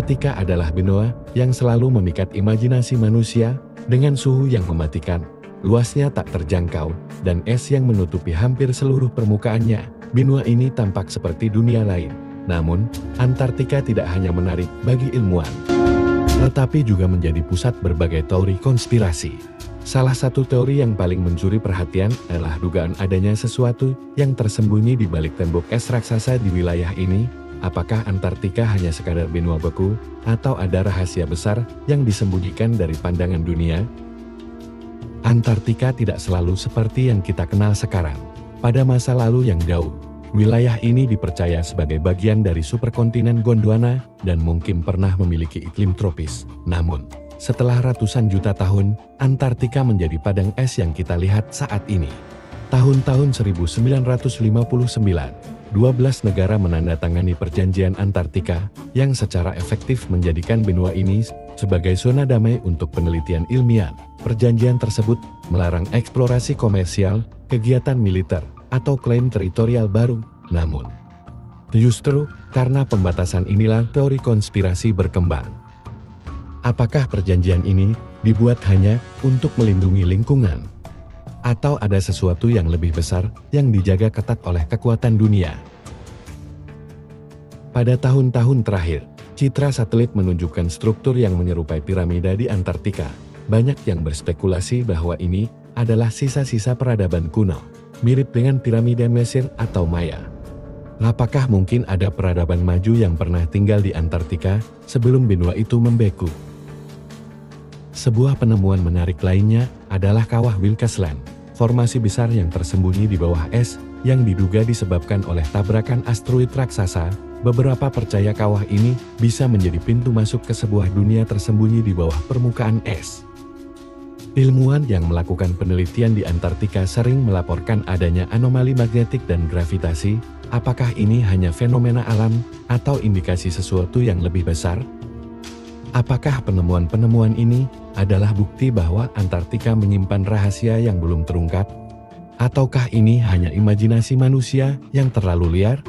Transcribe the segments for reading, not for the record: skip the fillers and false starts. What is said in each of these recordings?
Antartika adalah benua yang selalu memikat imajinasi manusia dengan suhu yang mematikan, luasnya tak terjangkau, dan es yang menutupi hampir seluruh permukaannya. Benua ini tampak seperti dunia lain. Namun, Antartika tidak hanya menarik bagi ilmuwan, tetapi juga menjadi pusat berbagai teori konspirasi. Salah satu teori yang paling mencuri perhatian adalah dugaan adanya sesuatu yang tersembunyi di balik tembok es raksasa di wilayah ini. Apakah Antartika hanya sekadar benua beku, atau ada rahasia besar yang disembunyikan dari pandangan dunia? Antartika tidak selalu seperti yang kita kenal sekarang. Pada masa lalu yang jauh, wilayah ini dipercaya sebagai bagian dari superkontinen Gondwana dan mungkin pernah memiliki iklim tropis. Namun, setelah ratusan juta tahun, Antartika menjadi padang es yang kita lihat saat ini. Tahun-tahun 1959, 12 negara menandatangani perjanjian Antartika yang secara efektif menjadikan benua ini sebagai zona damai untuk penelitian ilmiah. Perjanjian tersebut melarang eksplorasi komersial, kegiatan militer, atau klaim teritorial baru. Namun, justru karena pembatasan inilah teori konspirasi berkembang. Apakah perjanjian ini dibuat hanya untuk melindungi lingkungan? Atau ada sesuatu yang lebih besar yang dijaga ketat oleh kekuatan dunia? Pada tahun-tahun terakhir, citra satelit menunjukkan struktur yang menyerupai piramida di Antartika. Banyak yang berspekulasi bahwa ini adalah sisa-sisa peradaban kuno, mirip dengan piramida Mesir atau Maya. Apakah mungkin ada peradaban maju yang pernah tinggal di Antartika sebelum benua itu membeku? Sebuah penemuan menarik lainnya adalah kawah Wilkesland, formasi besar yang tersembunyi di bawah es yang diduga disebabkan oleh tabrakan asteroid raksasa. Beberapa percaya kawah ini bisa menjadi pintu masuk ke sebuah dunia tersembunyi di bawah permukaan es. Ilmuwan yang melakukan penelitian di Antartika sering melaporkan adanya anomali magnetik dan gravitasi. Apakah ini hanya fenomena alam atau indikasi sesuatu yang lebih besar? Apakah penemuan-penemuan ini adalah bukti bahwa Antartika menyimpan rahasia yang belum terungkap? Ataukah ini hanya imajinasi manusia yang terlalu liar?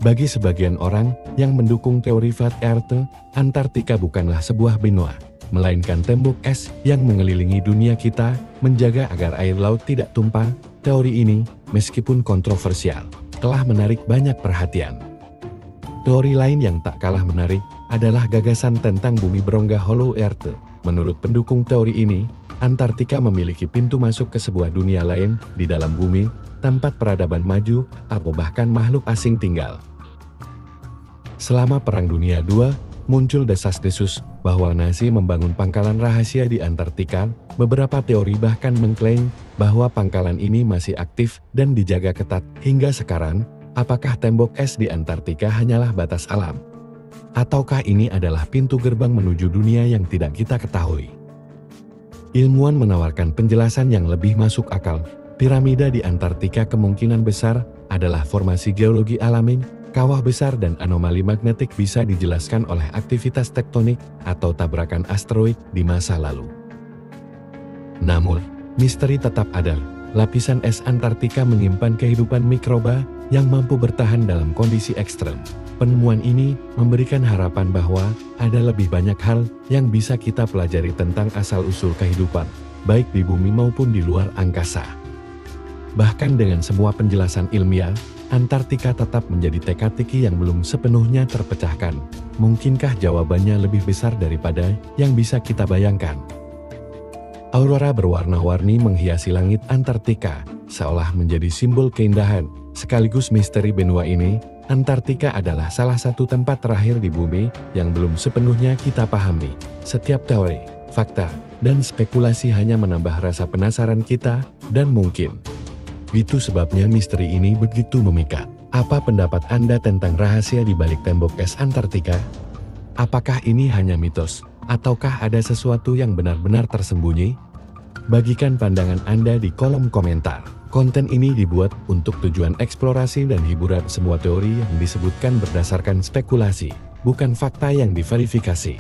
Bagi sebagian orang yang mendukung teori Flat Earth, Antartika bukanlah sebuah benua, melainkan tembok es yang mengelilingi dunia kita, menjaga agar air laut tidak tumpah. Teori ini, meskipun kontroversial, telah menarik banyak perhatian. Teori lain yang tak kalah menarik adalah gagasan tentang bumi berongga Hollow Earth. Menurut pendukung teori ini, Antartika memiliki pintu masuk ke sebuah dunia lain di dalam bumi, tempat peradaban maju atau bahkan makhluk asing tinggal. Selama Perang Dunia II, muncul desas-desus bahwa Nazi membangun pangkalan rahasia di Antartika. Beberapa teori bahkan mengklaim bahwa pangkalan ini masih aktif dan dijaga ketat hingga sekarang. Apakah tembok es di Antartika hanyalah batas alam? Ataukah ini adalah pintu gerbang menuju dunia yang tidak kita ketahui? Ilmuwan menawarkan penjelasan yang lebih masuk akal. Piramida di Antartika kemungkinan besar adalah formasi geologi alami. Kawah besar dan anomali magnetik bisa dijelaskan oleh aktivitas tektonik atau tabrakan asteroid di masa lalu. Namun, misteri tetap ada. Lapisan es Antartika menyimpan kehidupan mikroba yang mampu bertahan dalam kondisi ekstrem. Penemuan ini memberikan harapan bahwa ada lebih banyak hal yang bisa kita pelajari tentang asal-usul kehidupan, baik di bumi maupun di luar angkasa. Bahkan dengan semua penjelasan ilmiah, Antartika tetap menjadi teka-teki yang belum sepenuhnya terpecahkan. Mungkinkah jawabannya lebih besar daripada yang bisa kita bayangkan? Aurora berwarna-warni menghiasi langit Antartika, seolah menjadi simbol keindahan, sekaligus misteri benua ini. Antartika adalah salah satu tempat terakhir di bumi yang belum sepenuhnya kita pahami. Setiap teori, fakta, dan spekulasi hanya menambah rasa penasaran kita, dan mungkin itu sebabnya misteri ini begitu memikat. Apa pendapat Anda tentang rahasia di balik tembok es Antartika? Apakah ini hanya mitos, ataukah ada sesuatu yang benar-benar tersembunyi? Bagikan pandangan Anda di kolom komentar. Konten ini dibuat untuk tujuan eksplorasi dan hiburan. Semua teori yang disebutkan berdasarkan spekulasi, bukan fakta yang diverifikasi.